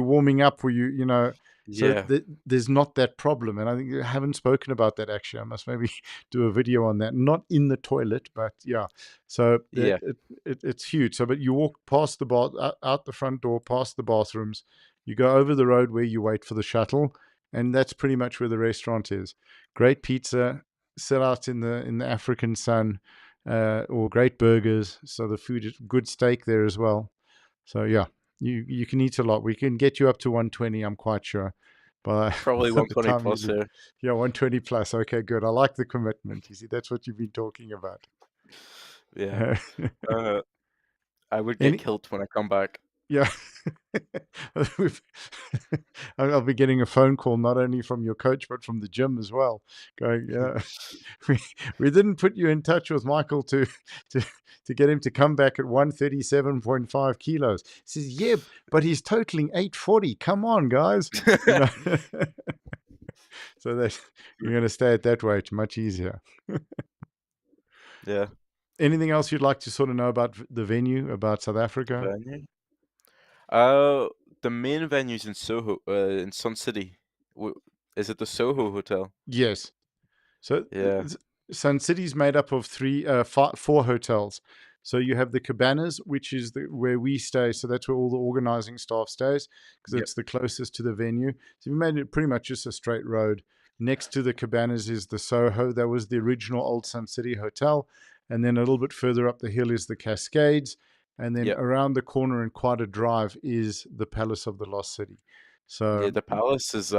warming up, where so Yeah. there's not that problem. And I think you haven't spoken about that, actually. I must maybe do a video on that. Not in the toilet, but yeah. So Yeah. it's huge. So, but you walk past the bar, out the front door, past the bathrooms, you go over the road where you wait for the shuttle, and that's pretty much where the restaurant is. Great pizza, sit out in the African sun, or great burgers. So the food is good, steak there as well. So yeah, you can eat a lot. We can get you up to 120, I'm quite sure. By, Probably by the 120 time you plus leave. here. Yeah, 120 plus. Okay, good. I like the commitment. You see, that's what you've been talking about. Yeah. Uh, I would get Any killed when I come back. Yeah. We've- I'll be getting a phone call not only from your coach but from the gym as well, going, yeah, we, we didn't put you in touch with Michael to to get him to come back at 137.5 kilos. He says, yeah, but he's totaling 840. Come on, guys. You know. So that we're going to stay at that weight, much easier. Yeah. Anything else you'd like to sort of know about the venue, about South Africa? Venue? Uh, the main venue's in Soho, in Sun City. W Is it the Soho Hotel? Yes. So Yeah. Sun City's made up of four hotels. So you have the cabanas, which is where we stay. So that's where all the organizing staff stays because Yep. it's the closest to the venue. So we made it pretty much just a straight road. Next to the cabanas is the Soho. That was the original Old Sun City Hotel. And then a little bit further up the hill is the Cascades. And then Yep. around the corner and quite a drive is the Palace of the Lost City. Yeah, So, the palace is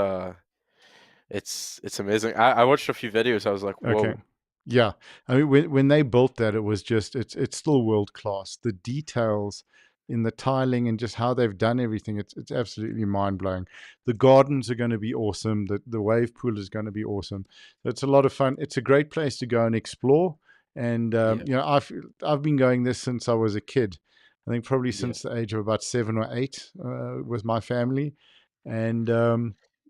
it's amazing. I watched a few videos. I was like, okay. whoa. Yeah. I mean, when they built that, it was just, it's still world class. The details in the tiling and just how they've done everything, it's absolutely mind blowing. The gardens are going to be awesome. The wave pool is going to be awesome. It's a lot of fun. It's a great place to go and explore. And, Yeah. I've been going this since I was a kid. I think probably Yeah. since the age of about 7 or 8 with my family. And,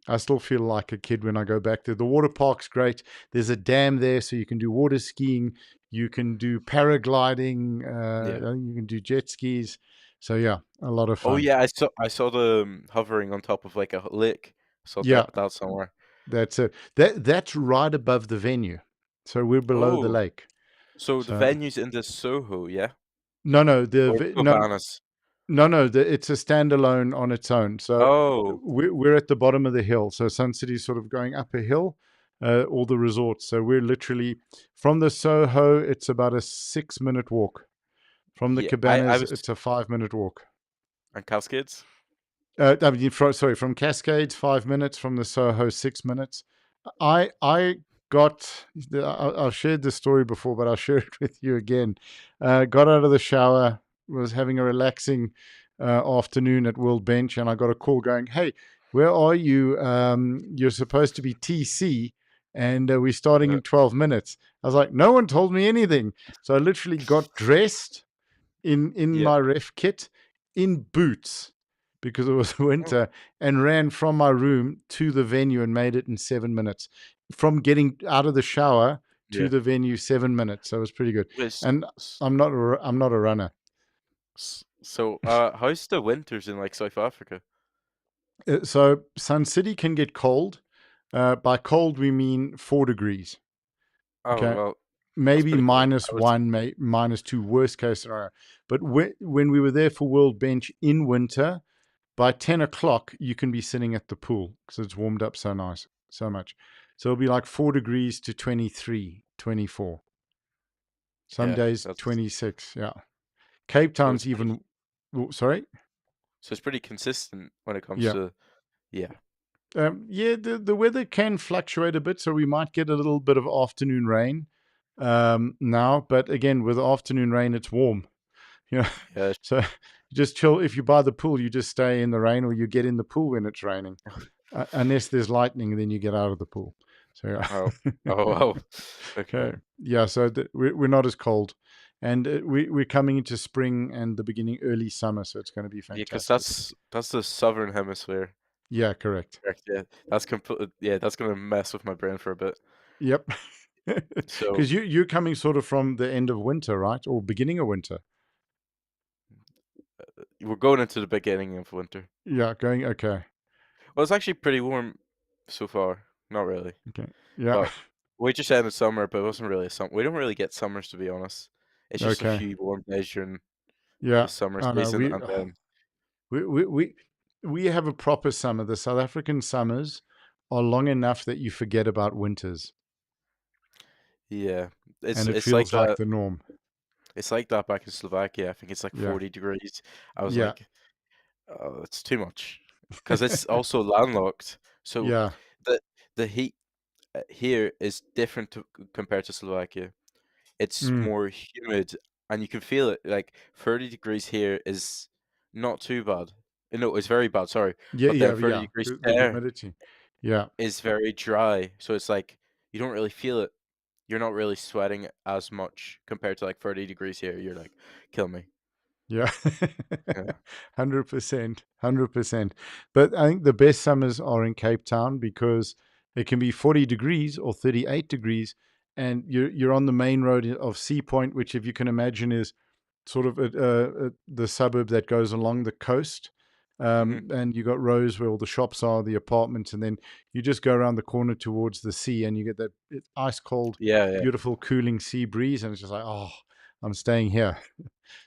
I still feel like a kid when I go back there. The water park's great. There's a dam there, so you can do water skiing, you can do paragliding, Yeah. you can do jet skis. So yeah, a lot of Oh fun. yeah, I saw the hovering on top of like a lake. Saw Yeah, that somewhere. that's it. That's right above the venue, so we're below the Oh, lake. so the So venue's in the Soho, yeah? no, no, Or Cabanas? no, it's a standalone on its own. So Oh, we're at the bottom of the hill. So Sun City's sort of going up a hill, all the resorts. So we're literally from the Soho. It's about a 6 minute walk. From the yeah. I Cabanas, was it's a 5 minute walk. on Cascades. I mean, sorry, from Cascades, 5 minutes. From the Soho, 6 minutes. I got. I've shared this story before, but I'll share it with you again. Got out of the shower, was having a relaxing afternoon at World Bench, and I got a call going, "Hey, where are you? You're supposed to be TC, and we're starting Uh, in 12 minutes." I was like, "No one told me anything." So I literally got dressed in yeah. my ref kit in boots because it was Oh, winter and ran from my room to the venue and made it in 7 minutes from getting out of the shower to yeah. the venue 7 minutes. So it was pretty good. Wait, And s I'm not a runner. so, how's the winters in like South Africa? So Sun City can get cold. By cold we mean 4 degrees. Oh, Okay, well, that's maybe pretty cold. minus I was one, minus two, worst case scenario. But when we were there for World Bench in winter, by 10 o'clock, you can be sitting at the pool because it's warmed up so nice, so much. So it'll be like 4 degrees to 23, 24. Some yeah, days, that's 26. Yeah. Cape so Town's even, oh, sorry? it's pretty consistent when it comes Yeah. to yeah. Yeah, the weather can fluctuate a bit. So we might get a little bit of afternoon rain now. But again, with afternoon rain, it's warm. You know, Yeah. so just chill. If you buy the pool, you just stay in the rain or you get in the pool when it's raining. Unless there's lightning, then you get out of the pool. So Oh. yeah. Oh, wow. Okay. Yeah, so we're not as cold, and we're coming into spring and the beginning early summer, so it's going to be Yeah, because fantastic. that's the southern hemisphere. Yeah, correct. Correct, yeah. That's complete yeah, that's gonna mess with my brain for a bit. Yep. So, Because you're coming sort of from the end of winter, right, or beginning of winter? we're going into the beginning of winter. Yeah, going okay, Well, it's actually pretty warm so far. Not really. okay, yeah, But we just ended summer, but it wasn't really a summer. We don't really get summers, to be honest. It's just a okay, few warm days during yeah. the summer I know season, and then we we we we have a proper summer. The South African summers are long enough that you forget about winters, yeah, and it it's like feels like that. the norm. It's like that back in Slovakia. I think it's like Yeah, 40 degrees. I was yeah, like, oh, it's too much because it's also landlocked. So yeah. the the heat here is different compared to Slovakia. It's Mm. more humid, and you can feel it. Like 30 degrees here is not too bad. No, it's very bad. Sorry, Yeah, but then yeah, 30 yeah. degrees The there humidity. Yeah, is very dry. So it's like you don't really feel it. You're not really sweating as much compared to like 30 degrees here. You're like, kill me. yeah. Yeah. 100%, 100%. But I think the best summers are in Cape Town because it can be 40 degrees or 38 degrees, and you're on the main road of Sea Point, which, if you can imagine, is sort of the suburb that goes along the coast. Hmm. And you got rows where all the shops are, the apartments, and then you just go around the corner towards the sea, and you get that ice cold, Yeah, yeah. beautiful, cooling sea breeze, and it's just like, oh, I'm staying here.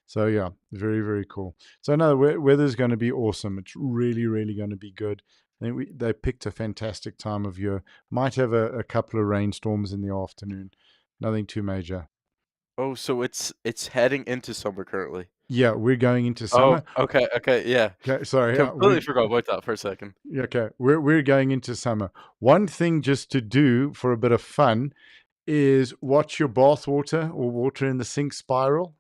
So yeah, very very cool. So no, weather's going to be awesome. It's really really going to be good. I think they picked a fantastic time of year. Might have a couple of rainstorms in the afternoon. Nothing too major. Oh, so it's heading into summer currently. Yeah, we're going into Oh, summer. okay, okay, yeah. Okay, sorry. Yeah, Completely forgot about that for a second. okay. We're going into summer. One thing just to do for a bit of fun is watch your bath water or water in the sink spiral.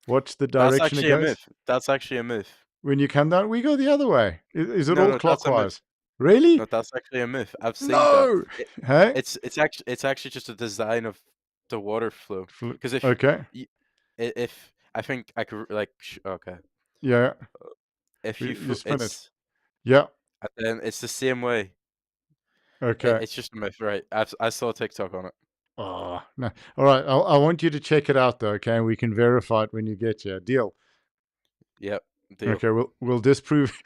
Watch the That's direction it actually a goes. myth. That's actually a myth. When you come down, we go the other way. Is it No, all no, that's a myth. clockwise? Really? No, that's actually a myth. I've seen that. No. It, Hey. it's actually just a design of the water flow. Because if Okay. y- if I think I could like okay, Yeah. if you You spin it. it's Yeah. and then it's the same way. Okay. It's just a myth, right? I saw a TikTok on it. Oh no. All right. I want you to check it out though. Okay, and we can verify it when you get here. Deal. Yep, deal. Okay. We'll disprove.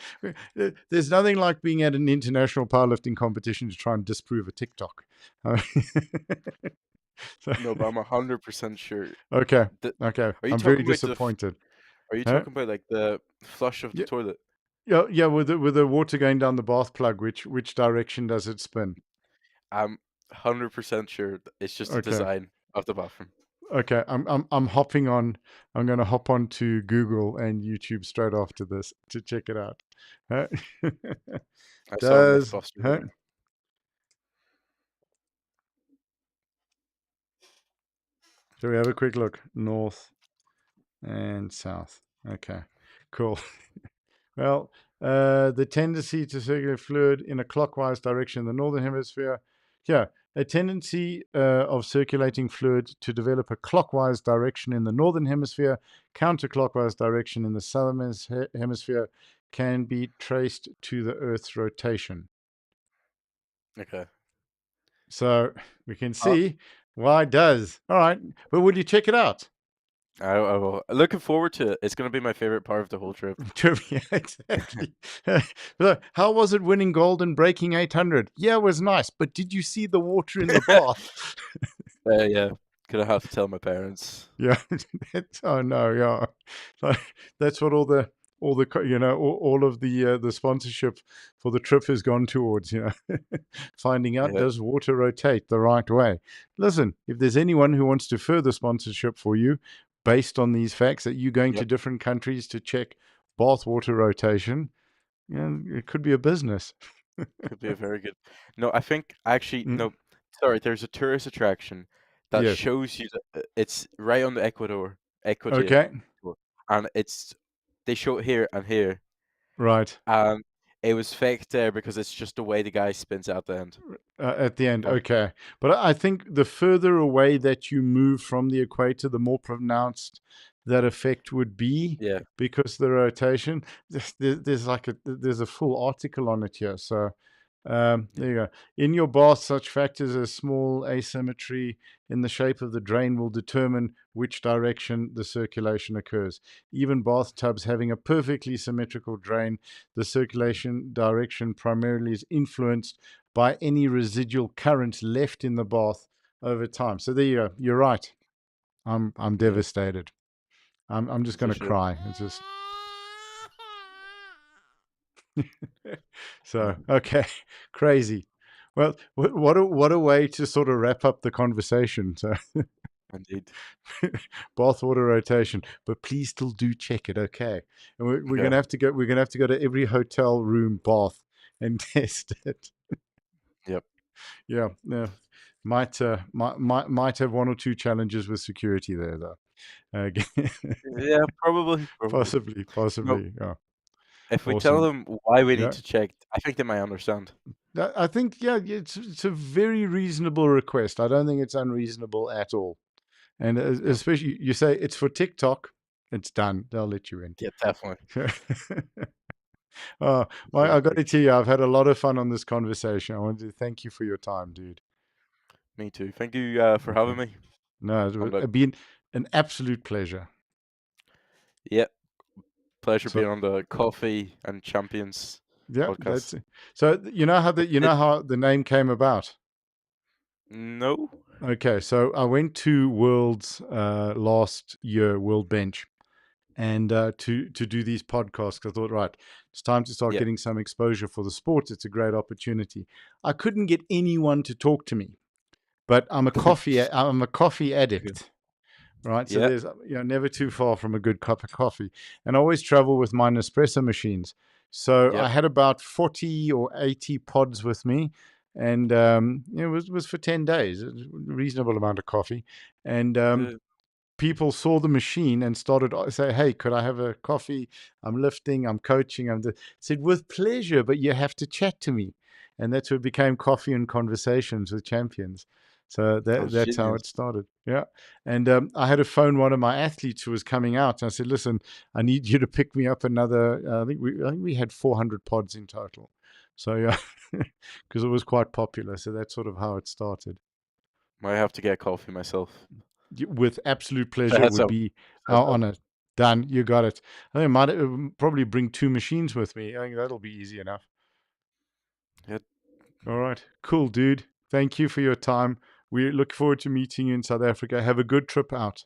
There's nothing like being at an international powerlifting competition to try and disprove a TikTok. So- No, but I'm 100% sure. okay. That, Okay. are you I'm very talking about disappointed. are you Huh? talking about like the flush of the Yeah. toilet? Yeah. Yeah. With the water going down the bath plug, which direction does it spin? I'm 100% sure it's just a Okay. design of the bathroom. Okay, I'm hopping on. I'm going to hop on to Google and YouTube straight after this to check it out. Huh? I saw a Does MythBuster huh? there. Shall we have a quick look? North and south. Okay, cool. Well, the tendency to circulate fluid in a clockwise direction in the northern hemisphere. Yeah, a tendency of circulating fluid to develop a clockwise direction in the northern hemisphere, counterclockwise direction in the southern hemisphere, can be traced to the Earth's rotation. Okay. So we can Uh, see why it does. All right, but would you check it out? I will. Looking forward to it. It's gonna be my favorite part of the whole trip. Trivia, exactly. How was it winning gold and breaking 800? Yeah, it was nice, but did you see the water in the bath? Yeah. Gonna have to tell my parents. Yeah. Oh no, yeah. So that's what all the all of the sponsorship for the trip has gone towards. Finding out, Yeah. does water rotate the right way? Listen, if there's anyone who wants to further sponsorship for you, based on these facts that you're going to Yep. different countries to check bath water rotation, it could be a business. Could be a very good. No, I think actually Mm, no. Sorry, there's a tourist attraction that yes. shows you that it's right on the Ecuador, Okay. and it's they show it here and here, Right. and it was fake there because it's just the way the guy spins out the end. At the end, And okay. But I think the further away that you move from the equator, the more pronounced that effect would be yeah, because the rotation. There's a full article on it here. So yeah, there you go. In your bath, such factors as small asymmetry in the shape of the drain will determine which direction the circulation occurs. Even bathtubs having a perfectly symmetrical drain, the circulation direction primarily is influenced by any residual current left in the bath over time. So there you go. You're right. I'm yeah, devastated. I'm just for gonna sure. cry. It's just so okay, crazy. Well, what a way to sort of wrap up the conversation. So Indeed. bathwater rotation, but please still do check it, okay? And we're Yeah. gonna have to go. We're gonna have to go to every hotel room bath and test it. Yep. Yeah, yeah. Might have one or two challenges with security there though. Yeah, probably, probably. No, Possibly. Yeah, if we tell awesome. them why we need Yeah, to check, I think they might understand. I think it's a very reasonable request. I don't think it's unreasonable at all. And Yep. especially you say it's for TikTok, it's done. They'll let you in. Yeah, definitely. Oh, Very, I got very to tell you, I've had a lot of fun on this conversation. I wanted to thank you for your time, dude. Me too. Thank you for Okay. having me. No, And it's been an absolute pleasure. yeah, pleasure So being on the Coffee and Champions yeah, that's podcast. it. So you know how the It, name came about. no. Okay, so I went to Worlds last year, World Bench, and to do these podcasts. 'Cause I thought, right, it's time to start Yeah. getting some exposure for the sport. It's a great opportunity. I couldn't get anyone to talk to me, but I'm a coffee addict, right? So Yeah. there's never too far from a good cup of coffee, and I always travel with my Nespresso machines. So I Yep. had about 40 or 80 pods with me, and it was for 10 days, a reasonable amount of coffee, and The people saw the machine and started say, "Hey, could I have a coffee? I'm lifting, I'm coaching." Said with pleasure, but you have to chat to me, and that's what became Coffee and Conversations with Champions. So That's that's how genius. it started. Yeah, and I had to phone one of my athletes who was coming out. And I said, "Listen, I need you to pick me up another." I think we had 400 pods in total. So yeah, because it was quite popular. So that's sort of how it started. Might have to get coffee myself. With absolute pleasure. It That's would up. be That's our up. honor. Done. You got it. I think I might probably bring two machines with me. I think that'll be easy enough. Yeah, All right. Cool, dude. Thank you for your time. We look forward to meeting you in South Africa. Have a good trip out.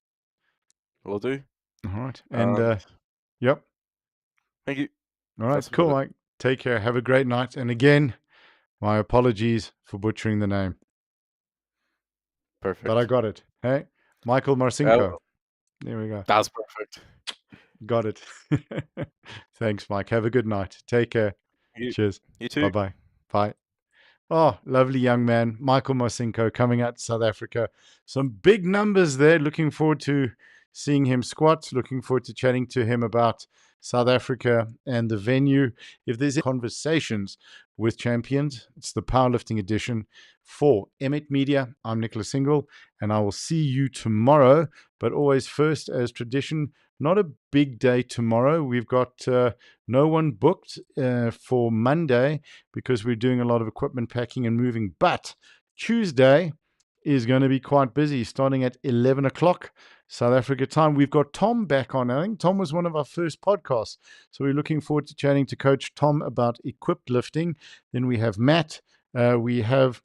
will do. All right. And And yep. thank you. All right. That's about Cool, it. Mike. Take care. Have a great night. And again, my apologies for butchering the name, but I Perfect. got it. Hey, Michal Marcinko. Well, There we go. that's perfect. Got it. Thanks, Mike. Have a good night. Take care. You, Cheers. you Bye too. bye. Bye. Oh, lovely young man, Michal Marcinko, coming out to South Africa. Some big numbers there. Looking forward to seeing him squat. Looking forward to chatting to him about South Africa and the venue. If there's conversations with champions, it's the powerlifting edition for Emmet Media. I'm Nicholas Single, and I will see you tomorrow. But always first, as tradition, not a big day tomorrow. We've got no one booked for Monday because we're doing a lot of equipment packing and moving. But Tuesday is going to be quite busy, starting at 11 o'clock South Africa time. We've got Tom back on. I think Tom was one of our first podcasts. So we're looking forward to chatting to Coach Tom about equipped lifting. Then we have Matt. We have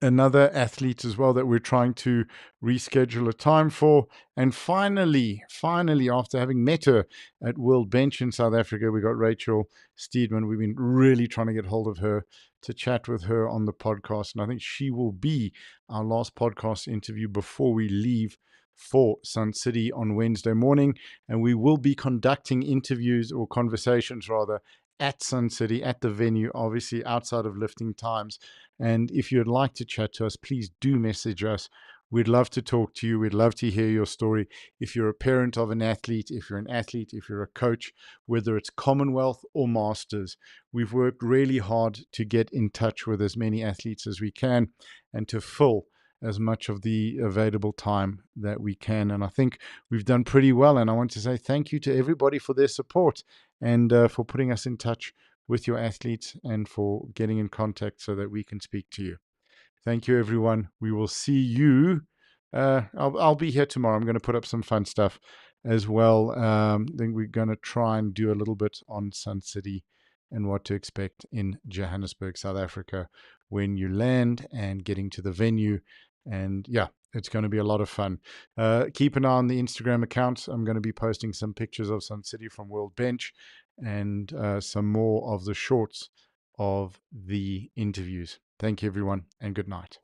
another athlete as well that we're trying to reschedule a time for. And finally, after having met her at World Bench in South Africa, we got Rachel Steedman. We've been really trying to get hold of her to chat with her on the podcast. And I think she will be our last podcast interview before we leave for Sun City on Wednesday morning. And we will be conducting interviews or conversations rather at Sun City, at the venue, obviously outside of lifting times. And if you'd like to chat to us, please do message us. We'd love to talk to you. We'd love to hear your story. If you're a parent of an athlete, if you're an athlete, if you're a coach, whether it's Commonwealth or Masters, we've worked really hard to get in touch with as many athletes as we can and to fill as much of the available time that we can. And I think we've done pretty well. And I want to say thank you to everybody for their support and for putting us in touch with your athletes and for getting in contact so that we can speak to you. Thank you, everyone. We will see you. I'll be here tomorrow. I'm going to put up some fun stuff as well. Then we're going to try and do a little bit on Sun City and what to expect in Johannesburg, South Africa, when you land and getting to the venue. And yeah, it's going to be a lot of fun. Keep an eye on the Instagram account. I'm going to be posting some pictures of Sun City from World Bench and some more of the shorts of the interviews. Thank you, everyone, and good night.